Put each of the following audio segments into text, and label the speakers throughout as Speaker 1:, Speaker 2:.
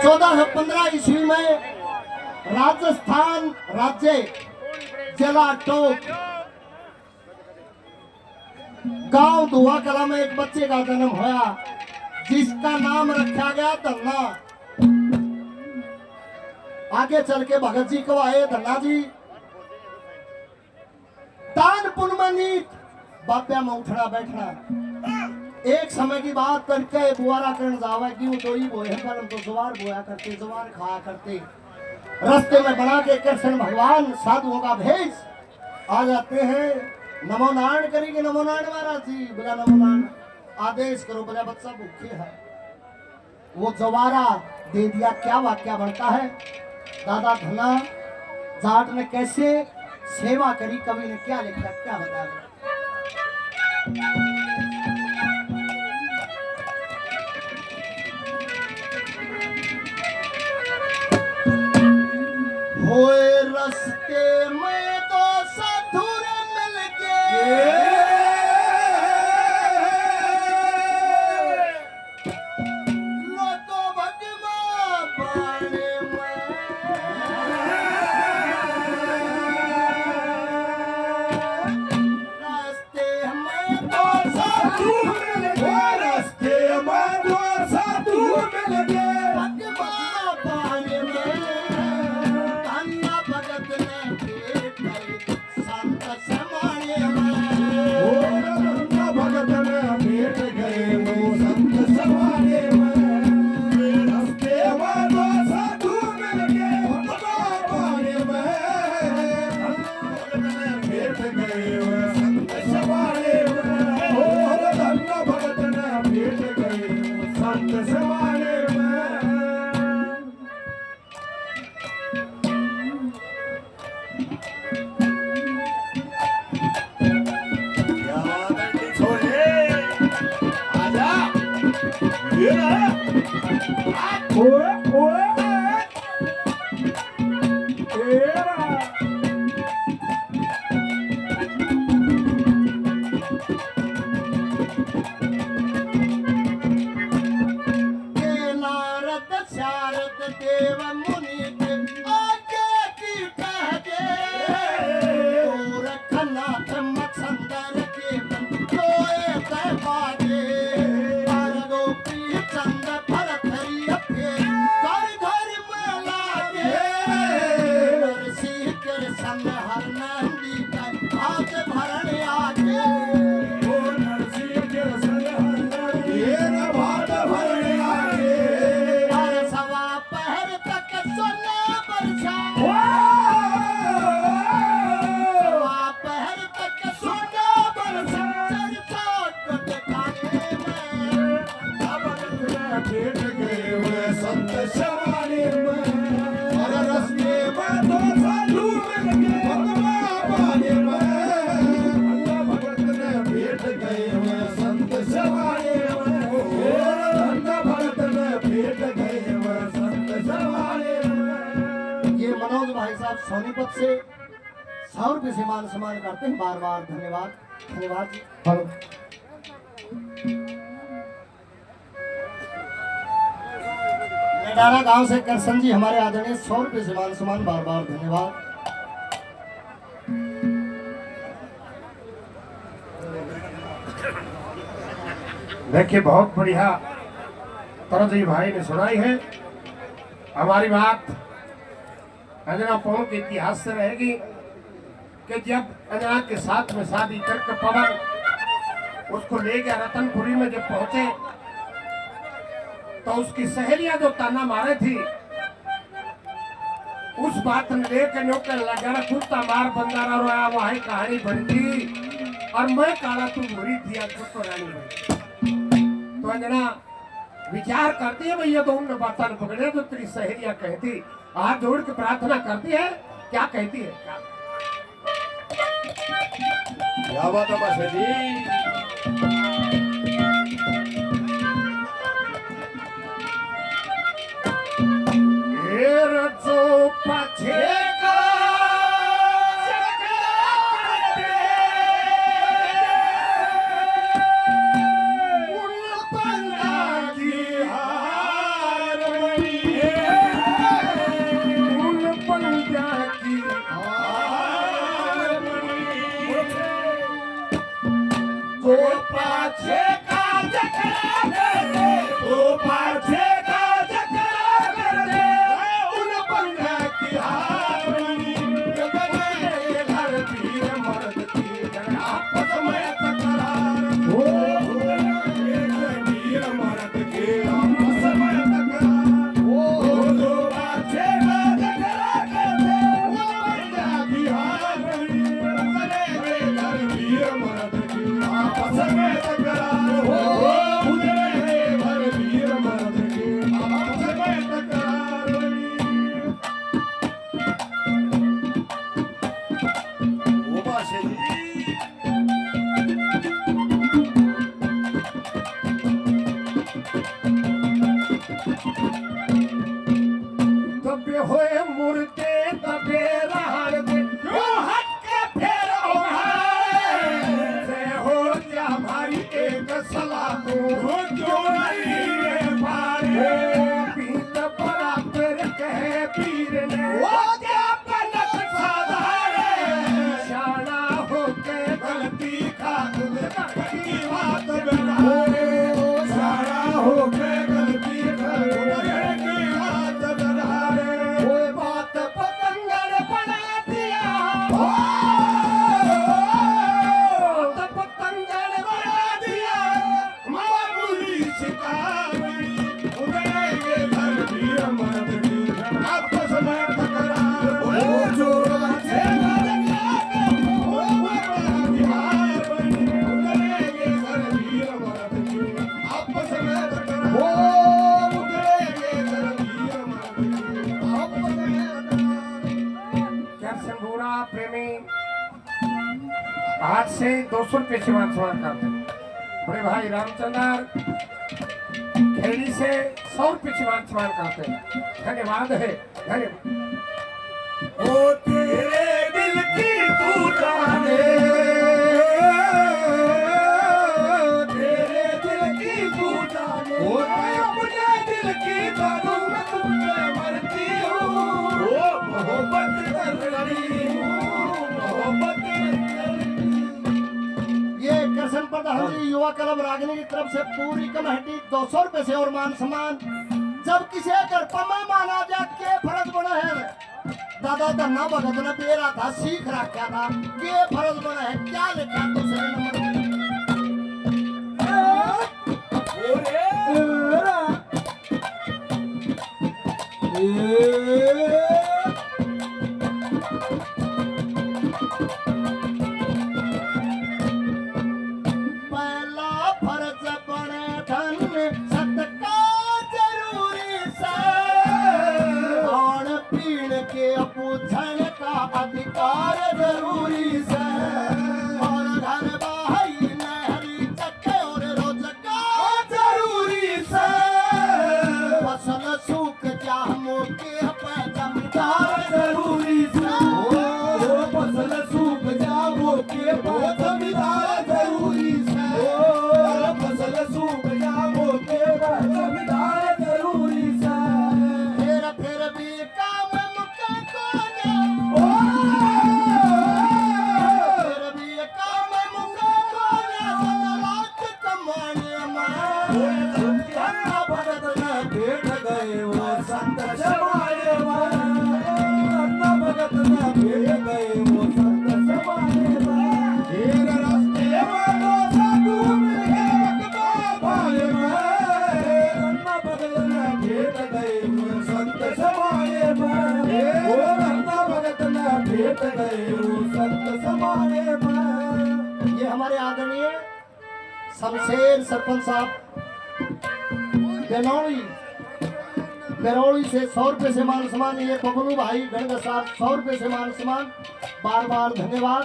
Speaker 1: 1415 ईस्वी में राजस्थान राज्य जिला टोक गांव दुआ कला में एक बच्चे का जन्म हुआ जिसका नाम रखा गया धन्ना। आगे चल के भगत जी को आए धन्ना जी दान पुण्य में नीत बाप्या में उठना बैठना। एक समय की बात करके बुआरा करण जावा की वो दोई बोए पर हम तो जवार बोया करते जवार खाया करते। रास्ते में बना के कृष्ण भगवान साधुओं का भेष आ जाते हैं। नमो नारायण करेंगे नमो नारायण महाराज जी बोला नमो नारायण आदेश करो बोला बच्चा भूखे है। वो जवारा दे दिया। क्या वाक्य बनता है दादा धना जाट ने कैसे सेवा करी कवि ने क्या लिखा क्या बताया। होए रस्ते में तो साधुर मिल गए लोगों भगवा पाने में रास्ते में तो साधुर मिल गए रास्ते में तो साधुर मिल गए भगवा पाने में सोनीपत से 100 रुपये से मान सम्मान करते हैं। बार बार धन्यवाद धन्यवाद जी। नेडारा गांव से करसन जी हमारे आदरणीय 100 रुपये से मान सम्मान बार बार धन्यवाद।
Speaker 2: देखिए बहुत बढ़िया तरह जी भाई ने सुनाई है। हमारी बात अंजना पवन के इतिहास से रहेगी कि जब अंजना के साथ में शादी करके पवन उसको ले गया रतनपुरी में जब पहुंचे तो उसकी सहेलियां जो ताना मारे थी उस बात ने लेकर नौकर लगा कुत्ता मार बंदारा रोया वही कहानी बनती और मैं काला तू बुरी थी आज तो रानी बनी। तो अंजना विचार करती है भैया तो उन बातों ने पकड़े तो तेरी सहेलियां कहती हाथ जोड़ के प्रार्थना करती है क्या कहती है क्या बात है मास्टर जी। जो पछे उन बंदा की हार दबे हुए मुर्दे दबे रहन दे ओ हट के फेर ओढ़ाए से हो जा भाई एक सलाह हो जोड़ी पारे पीत बड़ा पर कहे पीर ने वो क्या पनक साधारे शाना हो के गलती का की बात बना शाना हो के गलती का की बात बना वो बात पतंगर बना दिया बात पतंगर बना दिया मामूली शिकारी उड़ेंगे घर भी मर्द भी आपस में टकरार वो जो अच्छे वो बिहार बनी उड़ेंगे घर भी मर्द भी आपस में टकरार वो उड़ेंगे घर भी मर्द भी आपस में टकरार। क्या संगूरा प्रेमी आज से 200 रुपये सेवा करते हैं। बड़े भाई रामचंद्र खेड़ी से 100 रुपये सेवा करते हैं। धन्यवाद है धन्यवाद। ओ तेरे दिल की तू जाने तेरे दिल की तू जाने ओ मैं अपने दिल की जानू मैं तुझे मरती हूँ ओ मोहब्बत कर रही हूँ मोहब्बत
Speaker 1: ये कृष्ण प्रधान जी युवा क्लब रागनी की तरफ से पूरी कमेटी 200 रुपए से और मान सम्मान। जब किसी कर पमा माना जा के फर्ज बना है दादा धन्ना भगत ने बेरा था सीख रखा था के फर्ज बना है क्या लिखा दूसरे नंबर पहला फर्ज बने धन सदका जरूरी से खान पीन के पूछन का अधिकार जरूरी से और घर बाहरी नहरी चक्के और रोजगार जरूरी से फसल सूख जा मोके पे जमींदार जरूरी से फसल सूख जा मोके पे जमींदार जरूरी से फसल सूख जा मोके पे जमींदार जरूरी से फिर भी काम मुक्का कोने फिर भी काम मुक्का कोने लाख कमाने में धन्ना भगत ने भेट गए वो संत समाये धन्ना भगत ने भेट गए वो संत समाये तेरे रास्ते में दो साधु मिल गए वक्त भाई में धन्ना भगत ने भेट गए वो संत समाये वो धन्ना भगत ने भेट गए वो संत समाये ये हमारे आदरणीय शमशेर सरपंच साहब बेरौली से 100 रुपए से मान सम्मान। ये बबलू भाई गणगढ़ साहब 100 रुपए से मान सम्मान। बार बार धन्यवाद।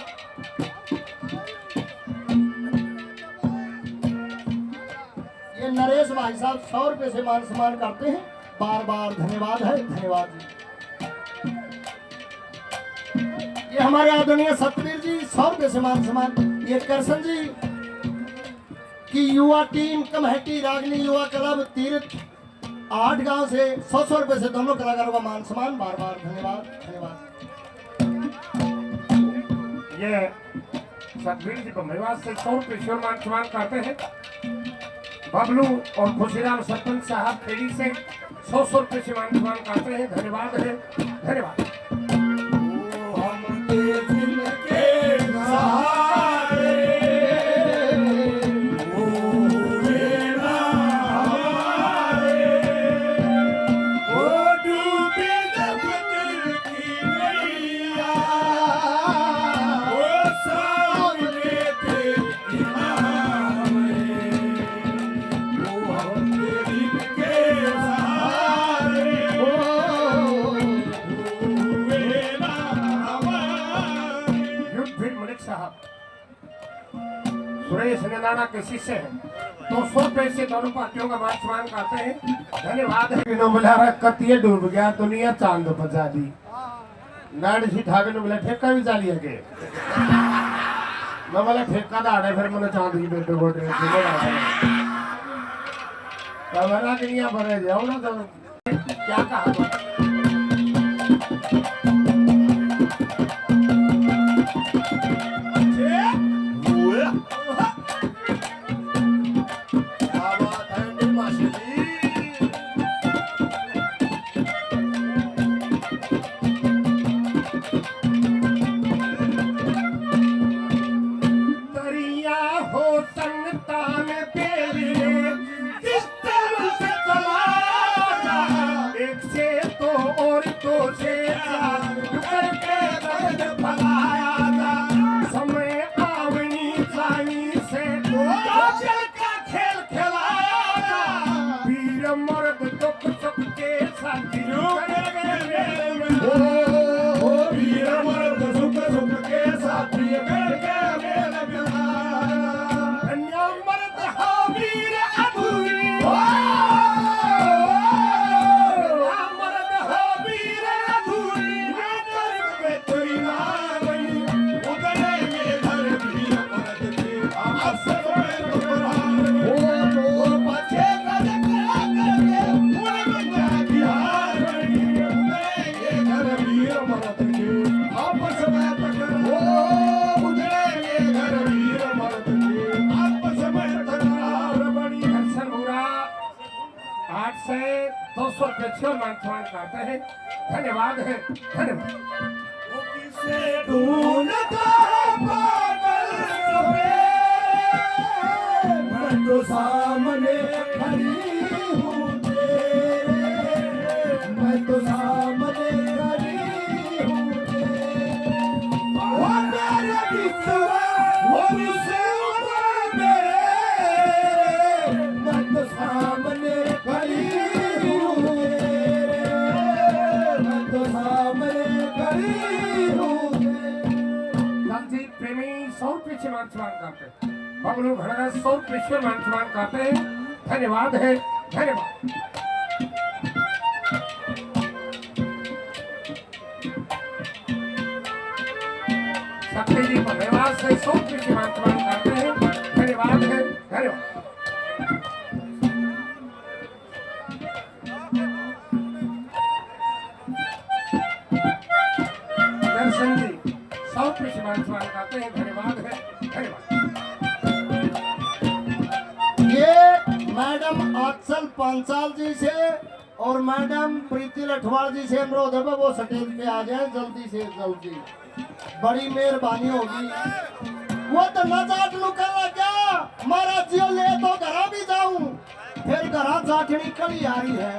Speaker 1: ये नरेश भाई साहब 100 रुपए से मान सम्मान करते हैं। बार बार धन्यवाद है धन्यवाद जी। ये हमारे आदरणीय सतवीर जी 100 रुपए से मान सम्मान। ये कृष्ण जी की युवा टीम कमेटी रागनी युवा क्लब तीर्थ 8 गांव से 100 रुपए से दोनों कलाकारों का मान सम्मान। बार बार धन्यवाद धन्यवाद।
Speaker 2: ये सतवीर जी को मेवात से 100 रुपये मान सम्मान करते हैं। बबलू और खुशीराम सरपंच साहब खेड़ी से 100 रुपये से मान सम्मान करते हैं। धन्यवाद है धन्यवाद। सुरेश नंदाना के शिष्य हैं। 200 रुपए से दोनों पार्टियों का मान सम्मान करते हैं। धन्यवाद है। बोला कतिये डूब गया दुनिया चांद बजा दी नाड़ सी ठाके बोला ठेका भी चालिए के मैं बोला ठेका दाड़े फिर मैंने चांद की बेटे बोटे कमरा दुनिया भरे जाओ ना तो क्या कहा से 200 रुपये मान सम्मान करते हैं। धन्यवाद है। धन्यवाद।
Speaker 1: मैं तो सामने खड़ी हूँ तेरे, मैं तो सामने खड़ी हूँ तेरे, वो मेरे बिछुआ वो मुझसे मेरे, मैं तो सामने खड़ी हूँ तेरे, मैं तो सामने खड़ी हूँ तेरे।
Speaker 2: दलजीत प्रेमी 100 रुपये से मान सम्मान करते हैं। बबलू घड़गा 100 रुपये मान सम्मान करते हैं। धन्यवाद है। धन्यवाद। शक्ति जी धन्यवाद से 100 रुपये मान सम्मान करते हैं। धन्यवाद है। धन्यवाद। दर्शन जी 100 रुपये मान सम्मान करते हैं। धन्यवाद है। धन्यवाद।
Speaker 1: ये मैडम अफसल पांचाल जी से और मैडम प्रीति लठवाड़ जी से अनुरोध है वो स्टेज पे आ जाए जल्दी से जल्दी, बड़ी मेहरबानी होगी। वो तो नजात लुकर लगा मारा जियो ले तो घरा भी जाऊं, फिर घरा जाटनी कली आ रही है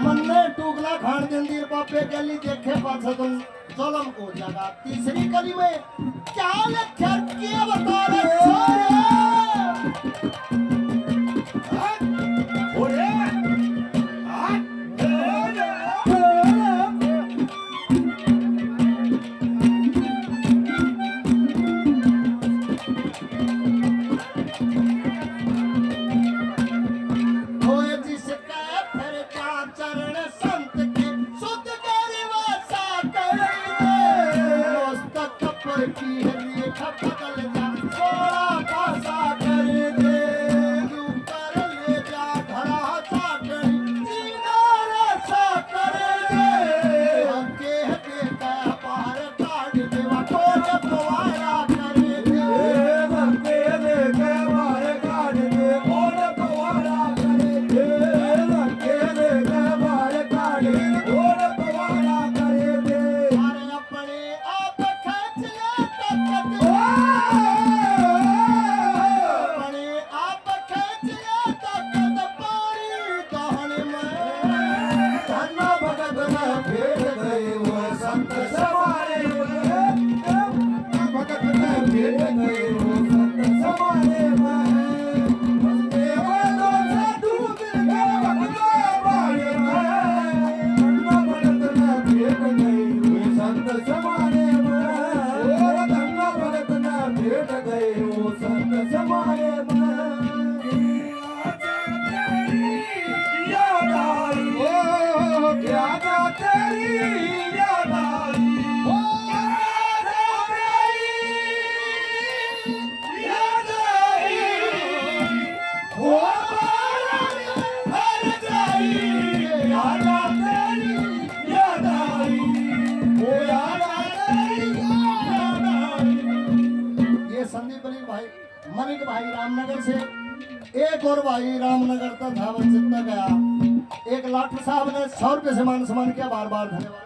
Speaker 1: मन्ने टूकला खान जंदीर पापे गली देखे पास तुम जुल्म को जगा। तीसरी कली में क्या लिखा क्या बता रहे की है ये खपकल जा से एक और भाई रामनगर तक था, वो जितना गया। एक लाठर साहब ने 100 रुपये से मान सम्मान किया, बार बार धन्यवाद।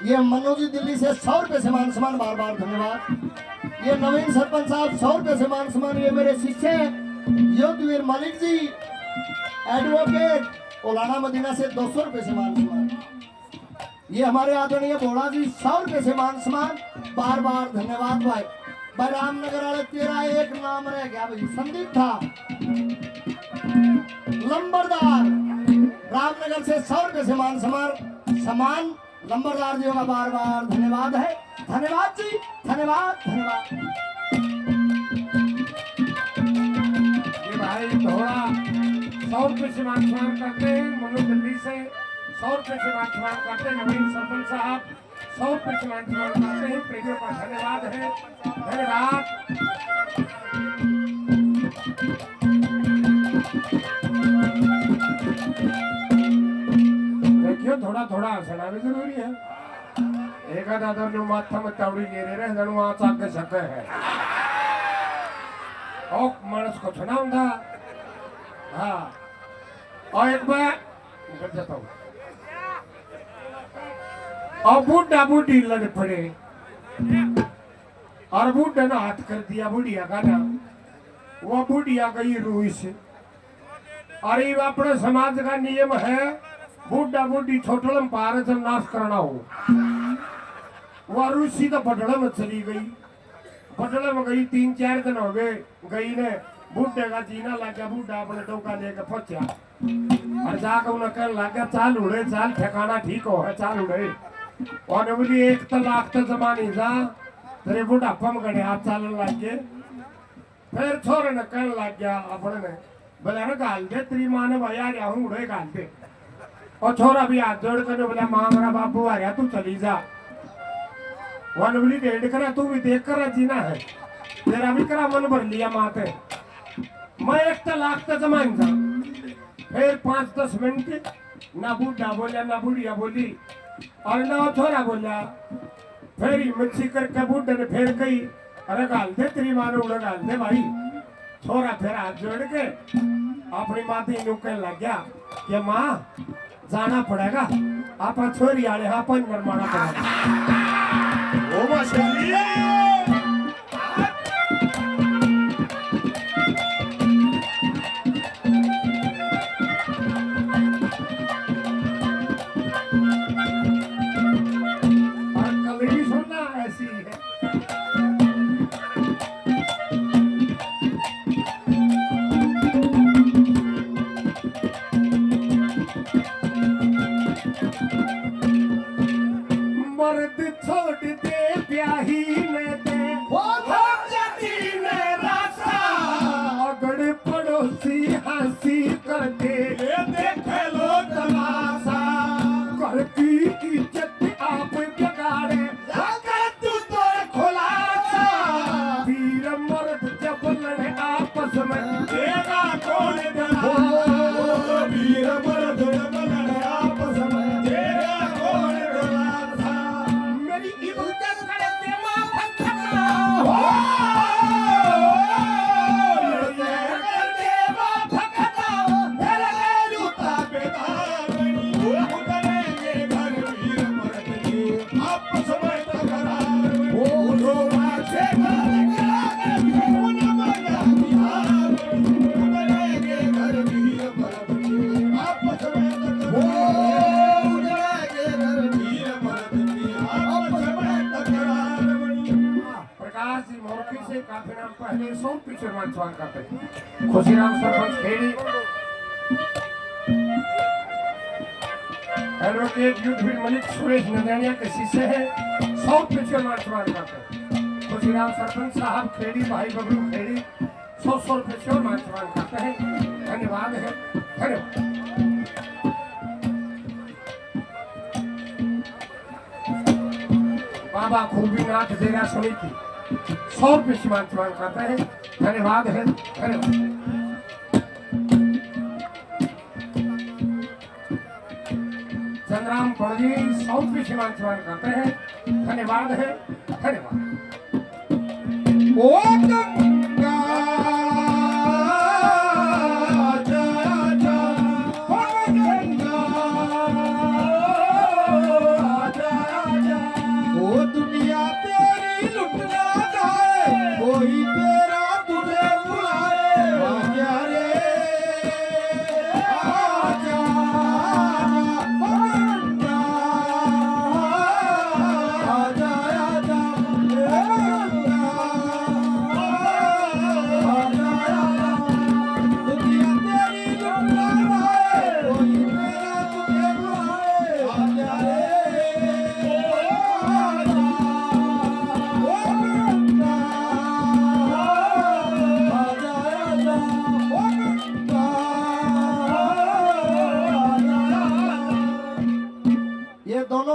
Speaker 1: ये मनोज जी दिल्ली से 100 रुपये से मान सम्मान, बार बार धन्यवाद। ये नवीन सरपंच साहब 100 रुपये से मान सम्मान। ये मेरे शिष्य युद्धवीर मालिक जी एडवोकेट ओलाना मदीना से 200 रुपये से मान सम्मान। ये हमारे आदरणीय भोला जी 100 रुपये से मान सम्मान, बार बार धन्यवाद भाई। भाई रामनगर वाले तेरा एक नाम रह गया भाई, संदीप था लंबरदार रामनगर से 100 रुपये से मान समान लंबरदार जी का बार बार धन्यवाद है। धन्यवाद जी, धन्यवाद धन्यवाद।
Speaker 2: ये भाई थोड़ा 100 रुपये से मान सम्मान करते हैं। मनोज दिल्ली से 100 रुपये से मान सम्मान करते हैं। नवीन सरपंच साहब 100 रुपये से मान सम्मान करते हैं। प्रेमियों का धन्यवाद है, धन्यवाद। देखियो थोड़ा थोड़ा हंसना भी जरूरी है। एक आधा जो माथा में तावड़ी गिरे रहे जन वहां चाक सके है और मानस को सुना होगा। हाँ और एक बार निकल जाता हूँ और बूढ़ा बूढ़ी लड़ पड़े और बूढ़ा ने हाथ कर दिया बुढ़िया का ना। वो बुढ़िया गई रूई से। अरे अपने समाज का नियम है बूढ़ा बूढ़ी छोटलम पारे से नाश करना हो। वो रूसी तो पटड़े में चली गई। पटड़े में गई 3-4 दिन हो गए गई ने। बूढ़े का जीना लग गया। बूढ़ा अपने डोका लेकर पहुंचा और जाकर उन्हें कहने लग गया चाल उड़े, चाल ठिकाना ठीक हो है, चाल उड़े। और बोली 1 लाख तो जमानी जा तेरे बुढ़ापा में गड़े हाथ चालन लग गए। फिर छोरे ने कहने लग गया अपने ने बोला ना गाल दे तेरी माँ ने भाई आ रहा हूँ उड़े गाल दे। और छोरा भी हाथ जोड़ कर बोला माँ मेरा बाबू आ रहा तू चली जा। वन बोली डेढ़ करा तू भी देख कर जीना है तेरा भी करा मन भर लिया माँ पे। मैं 1 लाख तो जमान जा। फिर 5-10 मिनट ना बूढ़ा बोला ना बुढ़िया बोली और ना छोरा बोला। फिर हिम्मत करके बूढ़े ने फिर कही अरे गाल दे तेरी माँ ने उड़ा गाल दे भाई। छोरा फिर हाथ जोड़ के अपनी माती यूं कहने लग गया कि माँ जाना पड़ेगा आप छोरी आले हाँ पन मरमाना पड़ेगा। ओ और कभी सुनना ऐसी है। मर्द छोड़ दे ब्याही में दे वो जाती ने रास्ता। अगड़ पड़ोसी हंसी कर दे देख लो तमाशा। घर की इज्जत आप बिगाड़े तू तो खुलासा। वीर मर्द जब लड़े आपस में देगा कौन डरा। वीर मर्द जब लड़े आपस में देगा कौन डरा। मेरी इज्जत कर दे मां फटका। प्रकाश जी मोरखी से काफी नाम पहले 100 पीछे मानसवान करते हैं। खुशीराम सरपंच खेड़ी एडवोकेट युद्धवीर मलिक सुरेश नंदनिया के शिष्य है 100 पीछे मानसवान करते हैं। खुशीराम सरपंच साहब खेड़ी भाई बबलू खेड़ी 100 रुपये मानसवान करते हैं। धन्यवाद है, धन्यवाद। बाबा खूबीनाथ डेरा समिति 100 रुपये मानसवान करते हैं। धन्यवाद है, धन्यवाद। चंद्राम पड़जी 100 रुपये मानसवान करते हैं। धन्यवाद है, धन्यवाद। ओ गंगा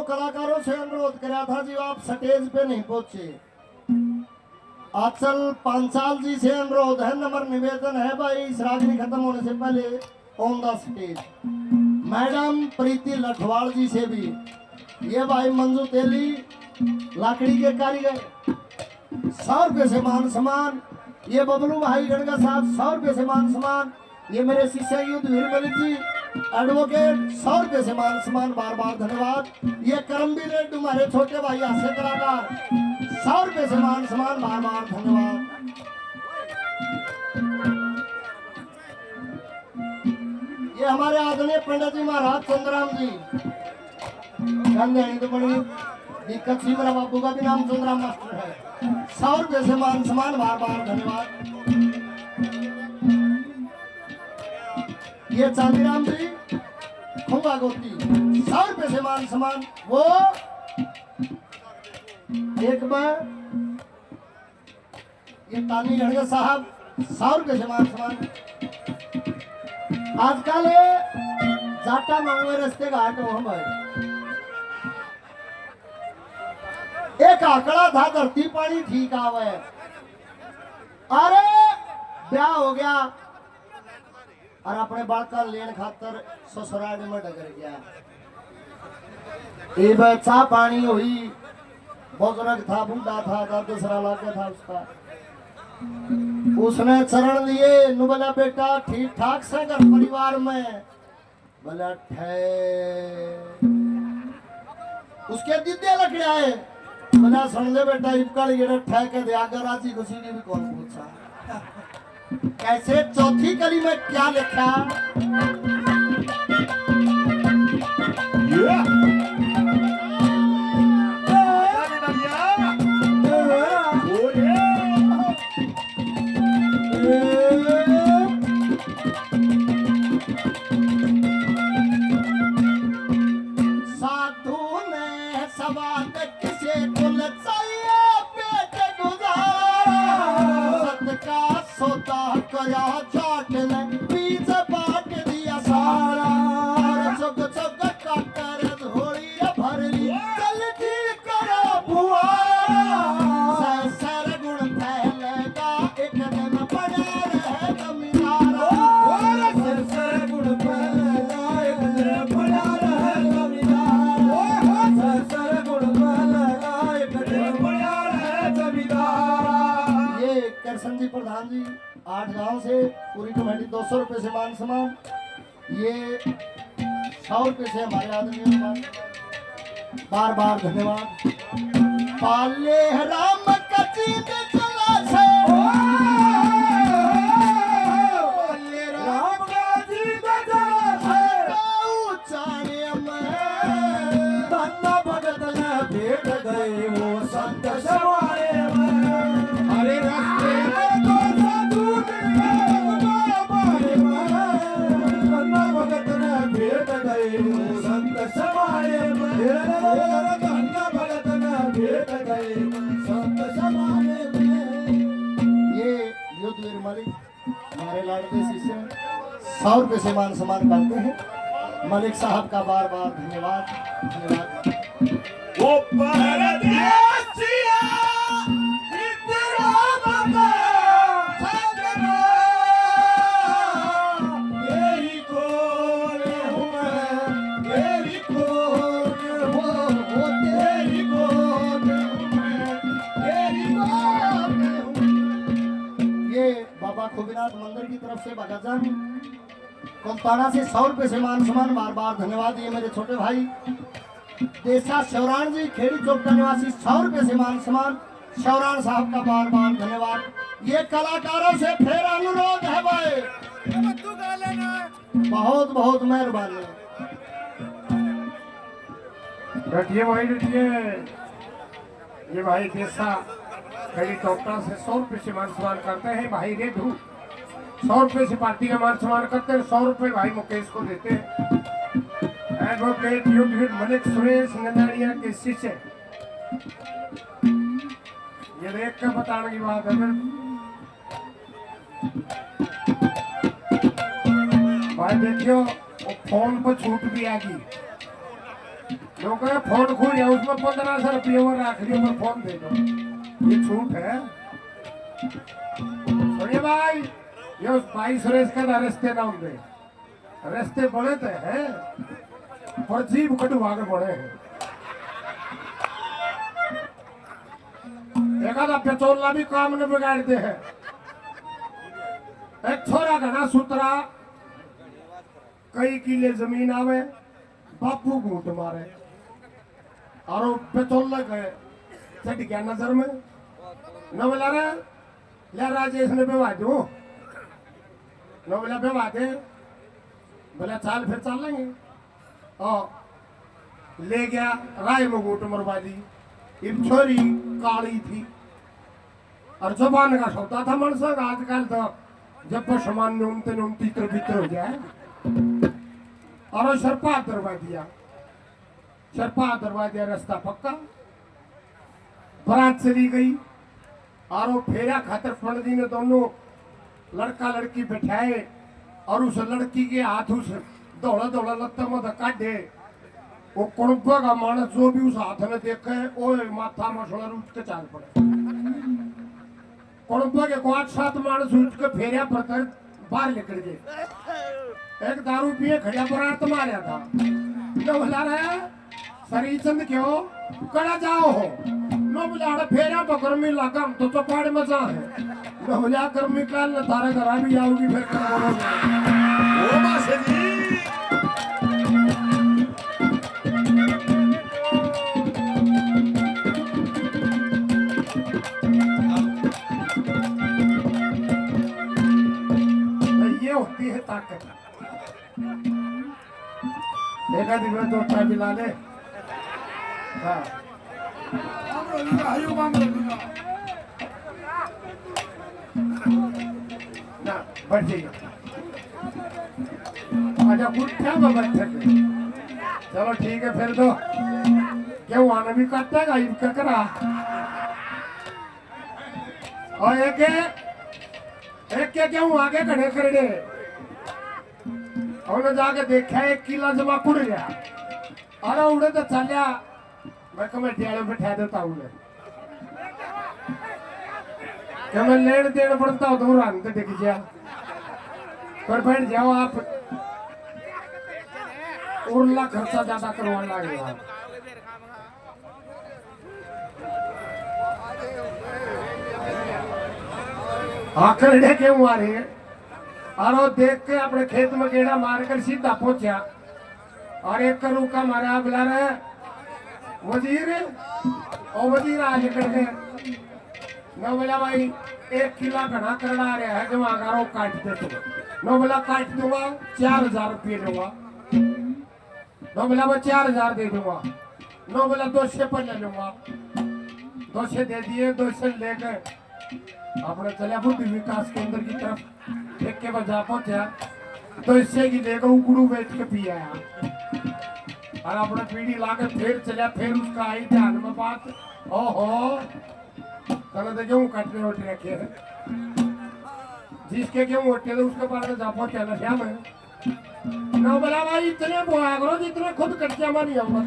Speaker 1: कलाकारों से अनुरोध करा था जी, आप स्टेज पे नहीं पहुंचे। आचल पांचाल जी से अनुरोध है, नम्र निवेदन है भाई, इस रागनी खत्म होने से पहले ऑन द स्टेज। मैडम प्रीति लठवाल जी से भी, ये भाई मंजू तेली लाकड़ी के कारीगर 100 रुपये से मान सम्मान। ये बबलू भाई गणगा साहब 100 रुपये से मान सम्मान। ये मेरे शिष्य युद्धवीर मलिक जी एडवोकेट 100 रुपये से मान सम्मान, बार बार धन्यवाद। ये करमवीर रेड्डी हमारे छोटे भाई हास्य कलाकार 100 रुपये से मान सम्मान, बार बार धन्यवाद। ये हमारे आदरणीय पंडित जी महाराज चंद्राम जी तो बड़ी दिक्कत थी, मेरा बाबू का भी नाम चंद्राम मास्टर है। 100 रुपये से मान सम्मान, बार बार धन्यवाद। ये चांदीराम जी खुंगा गोती 100 रुपये से मान सम्मान। वो एक बार ये तानी गणगा साहब 100 रुपये से मान सम्मान। आजकल जाटा मांगवे रस्ते घाट हो भाई, एक आंकड़ा था धरती पानी ठीक आवे। अरे ब्याह हो गया और अपने बालका लेन खातर ससुराल में डगर गया। ये बच्चा पानी हुई, बुजुर्ग था, बूढ़ा था, दर्द सरा लागे था उसका। उसने चरण लिए, नु बोला बेटा ठीक ठाक से घर परिवार में, बोला उसके दीदे लकड़े आए, बोला सुन ले बेटा इपकड़ ये ठहके दे आगर राजी खुशी की भी कौन पूछा। कैसे चौथी कली में क्या लिखा, साधु ने सवाल किसे कुल चाहिए पेट गुजारा, सत का सौदा कया चाट ने बीच बाट दिया सारा। चुग चुग काकर धोड़ी भर ली चलती करो बुआरा, सर गुण फैलेगा एक दिन बड़ा रहे जमींदारा। सर गुण फैलेगा एक दिन बड़ा रहे जमींदारा, सर गुण फैलेगा एक दिन बड़ा रहे जमींदारा। ये करसन जी प्रधान जी 8 गांव से पूरी कमेटी 200 रुपये से मान सम्मान। ये 100 रुपये से हमारे आदमी बार बार धन्यवाद। पाले राम कची के चला से, पाले राम कची के चला से, उचारे में धन्ना भगत ने भेट गए वो संत सवारे में। अरे रास्ते में तो साधु धन्ना भगत ने भेट गए वो संत सवारे में, धन्ना भगत ने भेट गए संत सवारे में। ये युद्धवीर मलिक हमारे लाडले शिष्य 100 रुपये से मान सम्मान करते हैं। मलिक साहब का बार बार धन्यवाद धन्यवाद। वो परदेसिया खुबीनाथ मंदिर की तरफ से भगतजन कोलपाड़ा से 100 रुपये से मान सम्मान, बार बार धन्यवाद। ये मेरे छोटे भाई देसा शौरान जी खेड़ी चौक का निवासी 100 रुपये से मान सम्मान, शौरान साहब का बार बार धन्यवाद। ये कलाकारों से फिर अनुरोध है भाई, बहुत बहुत मेहरबानी।
Speaker 2: बैठिए भाई बैठिए। ये भाई देसा खेड़ी चौका से 100 रुपये से मान सम्मान करते हैं। भाई रेडू 100 रुपये से पार्टी का मान सम्मान करते हैं। 100 रुपये भाई मुकेश को देते हैं। एडवोकेट युद्धवीर मलिक सुरेश नंदानिया के शिष्य। ये देख कर बताने की बात है फिर भाई देखियो वो फोन पर छूट भी आ गई। लोग फोन खो गया उसमें 1500 रुपये और रख लियो पर फोन दे दो, ये छूट है। सुनिए भाई, ये उस भाई सुरेश का रास्ते नाम दे, रास्ते बड़े तो है पर जीव कटु आगे बढ़े हैं। एक आधा पेचोला भी काम न बिगाड़ते हैं। एक छोरा घना सूत्रा, कई किले जमीन आवे, बापू घूट मारे और वो पेचोला गए चढ़ गया नजर में। न बोला रे ले राजेश ने बेवा दो, न बोला बेवा दे, बोला चाल फिर चल लेंगे। ले गया राय में घूट मरवा दी। ये छोरी काली थी और जबान का सौदा था मनसक। आजकल तो जब पशुमान न्यूनते न्यूनती बित्र हो जाए और वो शरपा दरवा दिया, शरपा दरवा दिया, रास्ता पक्का। बारात चली गई और वो फेरा खातर पंडित ने दोनों लड़का लड़की बैठाए और उस लड़की के हाथ उस दौड़ा दौड़ा लत्ता मत काटे। वो कुणबा का मानस जो भी उस हाथ में देखे वो माथा मसला उठ के चाल पड़े। कुणबा के 5-7 मानस उठ के फेरिया पर बाहर निकल गए। एक दारू पिए खड़िया बरात मारा था, तो बोला रहे सरी चंद क्यों कड़ा जाओ हो, नो बोला फेरा तो गर्मी लगा तो चौपाड़ मजा है, नो बोला गर्मी काल न तारे घर भी आओगी फिर कर बोलोगे। ये होती है ताकत। देखा दिखा तो चाय पिला ले। हाँ ना बैठ जाइए। अच्छा कुत्ता में बैठे थे, चलो ठीक है फिर तो क्या वहां भी करता है इनका करा। और एक के क्यों आगे खड़े खड़े और जाके देखा एक किला जमा कुड़ गया। अरे उड़े तो चलिया, मैं कमेटी वाले बैठा देता हूँ क्या मैं लेन देन पड़ता हूँ तो रान तो दिख गया पर बैठ जाओ आप, उर्ला खर्चा ज्यादा करवाना लगेगा। आकर क्यों आ रही है और वो देख के अपने खेत में गेड़ा मारकर सीधा पहुंचा और एक करू का मारा बुला रहे वजीर और वजीर आज निकल गए। न बोला भाई 1 किला घना करना आ रहा है, जमा करो काट दे तुम। न बोला काट दूंगा 4000 रुपये दूंगा, न बोला मैं 4000 दे दूंगा, न बोला 200 पर ले लूंगा। 200 दे दिए, 200 लेकर अपने चलिया बुद्धि विकास केंद्र की तरफ देख के बजा पहुंचा तो इससे की देखो उकड़ू बेच के पी आया और अपने पीढ़ी लाके फिर चलिया। फिर उसका आई ध्यान में बात, ओहो चलो देखो कटने वोटे रखे हैं, जिसके क्यों वोटे थे उसके बारे में जा पहुंचा नशा में। ना बोला भाई इतने बोया करो जितने खुद कच्चा मानी होगा।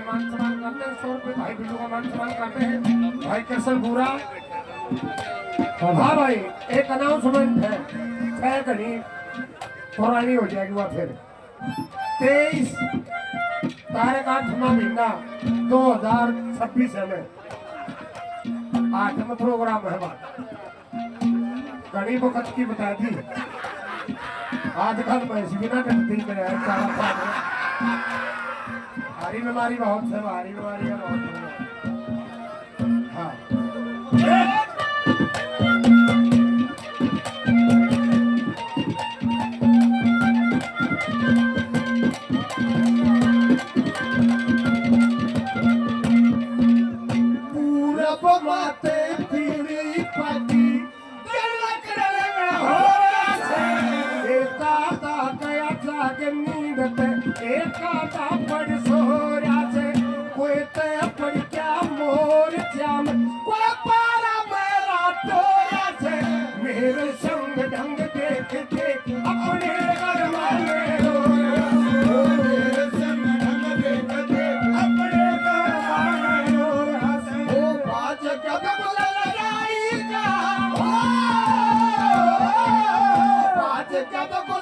Speaker 2: मान करते हैं 100 रुपए भाई बिल्लू का मान सम्मान करते हैं भाई कैसल पूरा। हाँ भाई एक अनाउंसमेंट है, 6 घड़ी पुरानी हो जाएगी वह फिर 23 तारीख 8वां महीना 2026 है में 8 में प्रोग्राम है। बात घड़ी वक्त की बता दी, आजकल मैं बिना करती भारी बीमारी बहुत है, भारी बीमारी बहुत है। हाँ पूरब माते पीड़ी पाती हो गया एकादा पड़ सोरा से कोई ते पड़ क्या मोर श्याम कोई पारा मेरा तोरा से मेरे संग ढंग देख देख अपने घर वाले मेरे संग ढंग देख देख अपने घर वाले ओ बाज कब लड़ाई का बाज कब